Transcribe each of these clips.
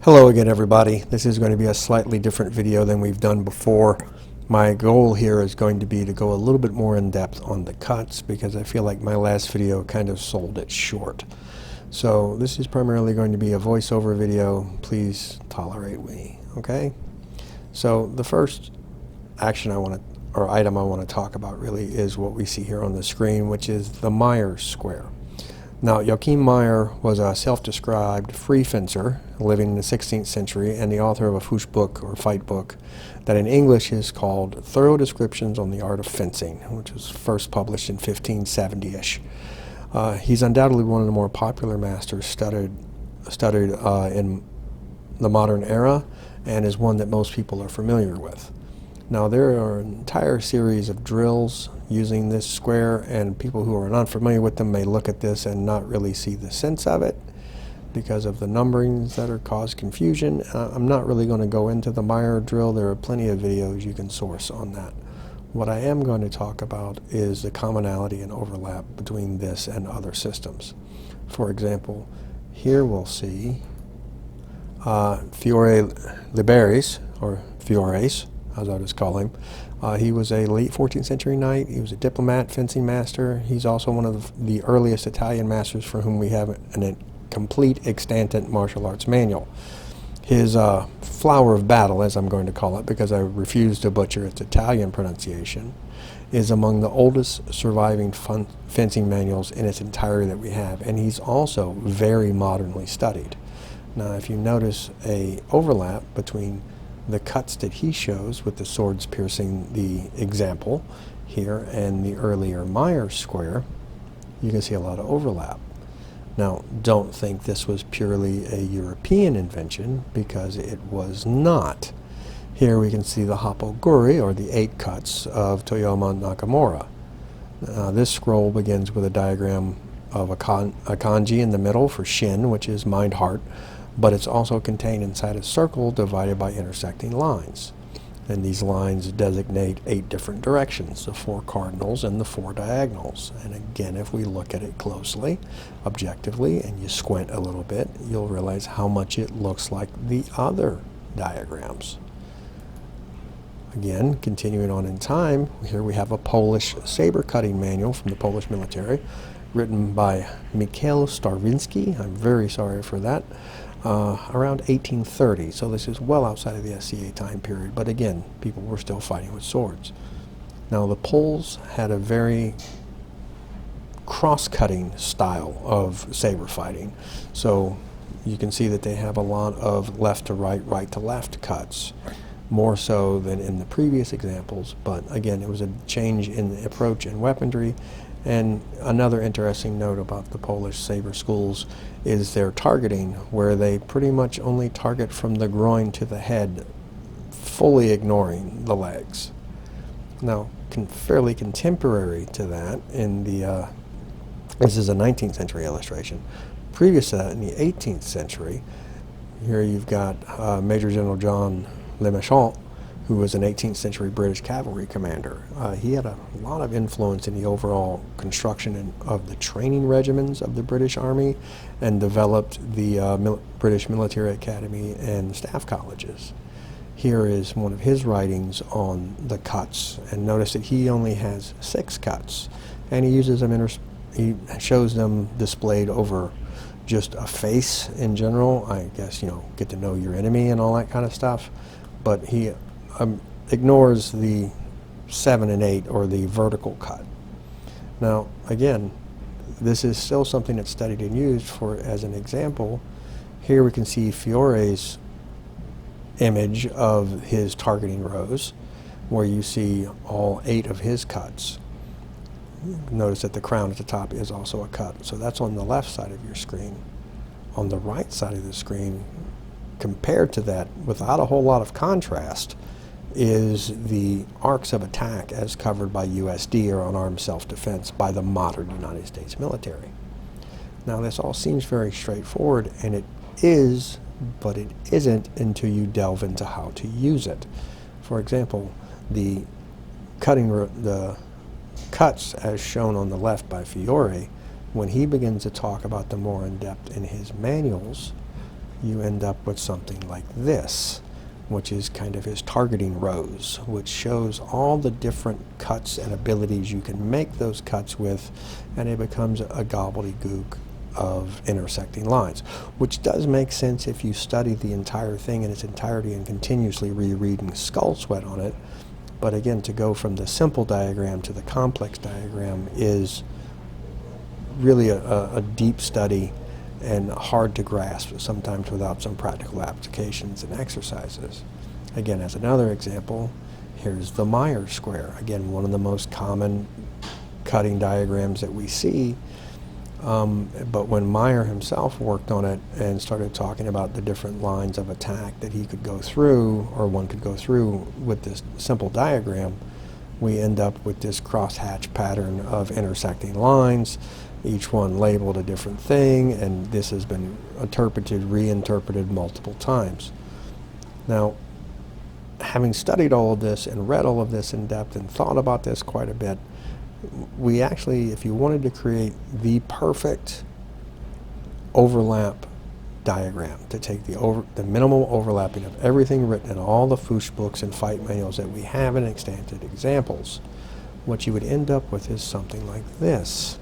Hello again, everybody. This is going to be a slightly different video than we've done before. My goal here is going to be to go a little bit more in depth on the cuts because I feel like my last video kind of sold it short. So this is primarily going to be a voiceover video. Please tolerate me, okay? So the first action item I want to talk about really is what we see here on the screen, which is the Myers square. Now, Joachim Meyer was a self-described free fencer living in the 16th century and the author of a Fuchs book, or fight book, that in English is called Thorough Descriptions on the Art of Fencing, which was first published in 1570-ish. He's undoubtedly one of the more popular masters studied in the modern era and is one that most people are familiar with. Now, there are an entire series of drills using this square, and people who are unfamiliar with them may look at this and not really see the sense of it because of the numberings that are cause confusion. I'm not really going to go into the Meyer drill. There are plenty of videos you can source on that. What I am going to talk about is the commonality and overlap between this and other systems. For example, here we'll see Fiore Liberis, or Fiores, as I just call him. He was a late 14th century knight. He was a diplomat, fencing master. He's also one of the earliest Italian masters for whom we have a complete extant martial arts manual. His flower of battle, as I'm going to call it, because I refuse to butcher its Italian pronunciation, is among the oldest surviving fencing manuals in its entirety that we have, and he's also very modernly studied. Now, if you notice a overlap between the cuts that he shows with the swords piercing the example here and the earlier Myers square, you can see a lot of overlap. Now, don't think this was purely a European invention, because it was not. Here we can see the Happoguri, or the 8 cuts of Toyama Nakamura. This scroll begins with a diagram of a kanji in the middle for Shin, which is mind-heart, but it's also contained inside a circle divided by intersecting lines. And these lines designate 8 different directions, the 4 cardinals and the 4 diagonals. And again, if we look at it closely, objectively, and you squint a little bit, you'll realize how much it looks like the other diagrams. Again, continuing on in time, here we have a Polish saber cutting manual from the Polish military, written by Mikhail Starwinski. I'm very sorry for that. Around 1830, so this is well outside of the SCA time period, but again, people were still fighting with swords. Now, the Poles had a very cross-cutting style of saber fighting, so you can see that they have a lot of left to right, right to left cuts, more so than in the previous examples, but again, it was a change in the approach and weaponry. And another interesting note about the Polish saber schools is their targeting, where they pretty much only target from the groin to the head, fully ignoring the legs. Now, fairly contemporary to that, in the this is a 19th century illustration. Previous to that, in the 18th century, here you've got Major General John Le Méchant, who was an 18th century British cavalry commander. He had a lot of influence in the overall construction of the training regimens of the British Army, and developed the British Military Academy and staff colleges. Here is one of his writings on the cuts, and notice that he only has 6 cuts, and he uses them he shows them displayed over just a face in general. I guess, get to know your enemy and all that kind of stuff, but he ignores the 7 and 8, or the vertical cut. Now, again, this is still something that's studied and used. For as an example, here we can see Fiore's image of his targeting rows, where you see all 8 of his cuts. Notice that the crown at the top is also a cut. So that's on the left side of your screen. On the right side of the screen, compared to that, without a whole lot of contrast, is the arcs of attack as covered by USD, or unarmed self-defense, by the modern United States military. Now, this all seems very straightforward, and it is, but it isn't until you delve into how to use it. For example, the cuts as shown on the left by Fiore, when he begins to talk about them more in depth in his manuals, you end up with something like this, which is kind of his targeting rows, which shows all the different cuts and abilities you can make those cuts with, and it becomes a gobbledygook of intersecting lines, which does make sense if you study the entire thing in its entirety and continuously rereading Skull Sweat on it. But again, to go from the simple diagram to the complex diagram is really a deep study and hard to grasp, sometimes without some practical applications and exercises. Again, as another example, here's the Meyer square. Again, one of the most common cutting diagrams that we see. But when Meyer himself worked on it and started talking about the different lines of attack that he could go through, or one could go through with this simple diagram, we end up with this crosshatch pattern of intersecting lines, each one labeled a different thing, and this has been interpreted, reinterpreted multiple times. Now, having studied all of this and read all of this in depth and thought about this quite a bit, we actually, if you wanted to create the perfect overlap diagram, to take the minimal overlapping of everything written in all the Fuchs books and fight manuals that we have in extant examples, what you would end up with is something like this,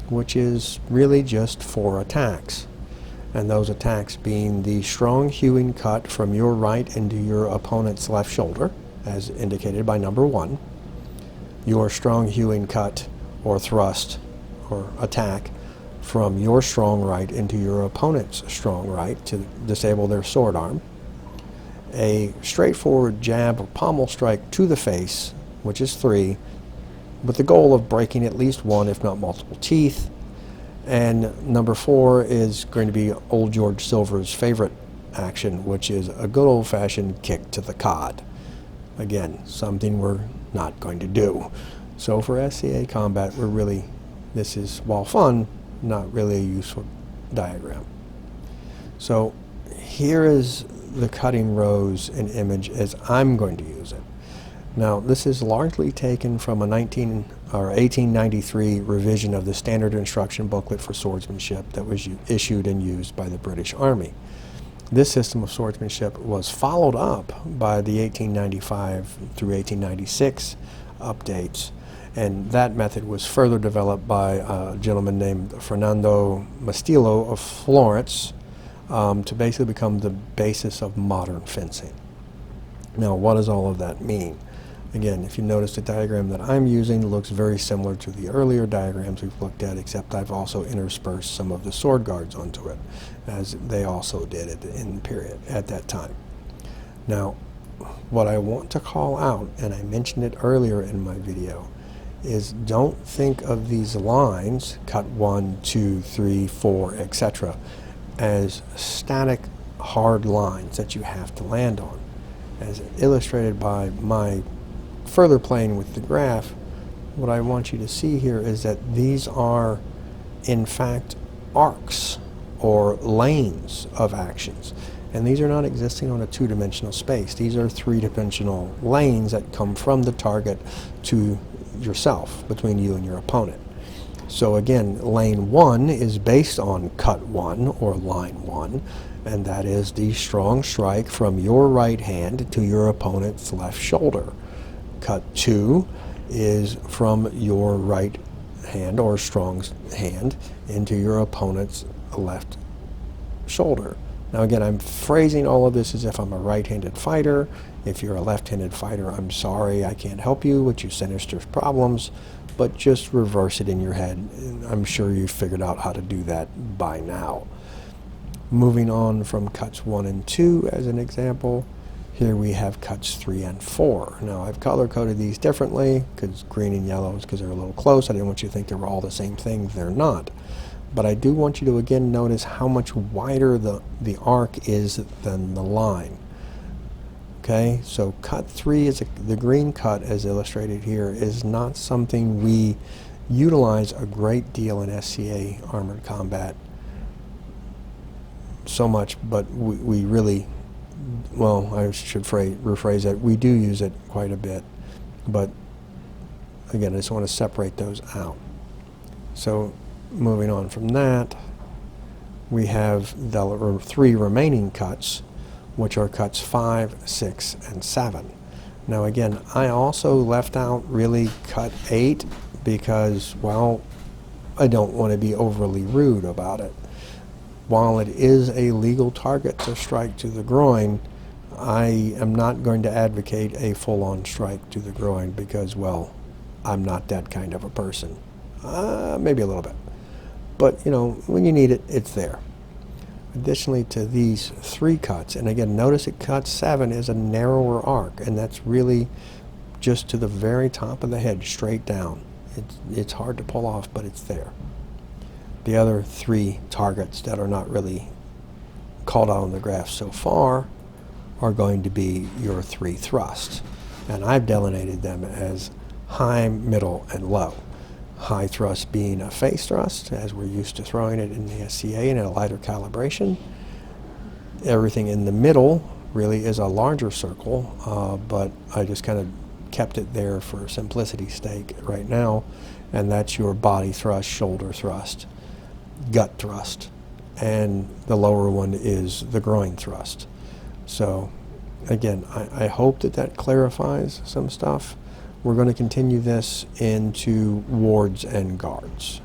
which is really just 4 attacks. And those attacks being the strong hewing cut from your right into your opponent's left shoulder, as indicated by number 1, your strong hewing cut or thrust or attack from your strong right into your opponent's strong right to disable their sword arm, a straightforward jab or pommel strike to the face, which is 3, with the goal of breaking at least one, if not multiple teeth. And number 4 is going to be old George Silver's favorite action, which is a good old-fashioned kick to the cod. Again, something we're not going to do. So for SCA combat, this is, while fun, not really a useful diagram. So here is the cutting rows and image as I'm going to use it. Now, this is largely taken from a 1893 revision of the Standard Instruction Booklet for Swordsmanship that was issued and used by the British Army. This system of swordsmanship was followed up by the 1895 through 1896 updates, and that method was further developed by a gentleman named Fernando Mastillo of Florence to basically become the basis of modern fencing. Now, what does all of that mean? Again, if you notice, the diagram that I'm using looks very similar to the earlier diagrams we've looked at, except I've also interspersed some of the sword guards onto it, as they also did at that time. Now, what I want to call out, and I mentioned it earlier in my video, is don't think of these lines, cut 1, 2, 3, 4, etc., as static, hard lines that you have to land on. As illustrated by my further playing with the graph, what I want you to see here is that these are, in fact, arcs or lanes of actions. And these are not existing on a 2-dimensional space. These are 3-dimensional lanes that come from the target to yourself, between you and your opponent. So again, lane 1 is based on cut 1 or line 1, and that is the strong strike from your right hand to your opponent's left shoulder. Cut 2 is from your right hand or strong hand into your opponent's left shoulder. Now again, I'm phrasing all of this as if I'm a right-handed fighter. If you're a left-handed fighter, I'm sorry, I can't help you with your sinister problems, but just reverse it in your head. I'm sure you've figured out how to do that by now. Moving on from cuts 1 and 2 as an example, here we have cuts 3 and 4. Now I've color-coded these differently, because green and yellow is because they're a little close. I didn't want you to think they were all the same thing. They're not. But I do want you to again notice how much wider the arc is than the line. Okay, so cut 3 is the green cut, as illustrated here, is not something we utilize a great deal in SCA armored combat so much, but we really, well, I should rephrase that. We do use it quite a bit, but again, I just want to separate those out. So moving on from that, we have the three remaining cuts, which are cuts 5, 6, and 7. Now again, I also left out really cut 8 because, well, I don't want to be overly rude about it. While it is a legal target to strike to the groin, I am not going to advocate a full-on strike to the groin because, well, I'm not that kind of a person. Maybe a little bit. But, you know, when you need it, it's there. Additionally to these 3 cuts, and again, notice that cut 7 is a narrower arc, and that's really just to the very top of the head, straight down. It's hard to pull off, but it's there. The other 3 targets that are not really called out on the graph so far are going to be your 3 thrusts. And I've delineated them as high, middle, and low. High thrust being a face thrust, as we're used to throwing it in the S.C.A. in a lighter calibration. Everything in the middle really is a larger circle, but I just kind of kept it there for simplicity's sake right now, and that's your body thrust, shoulder thrust, gut thrust, and the lower one is the groin thrust. So again, I hope that that clarifies some stuff. We're going to continue this into wards and guards.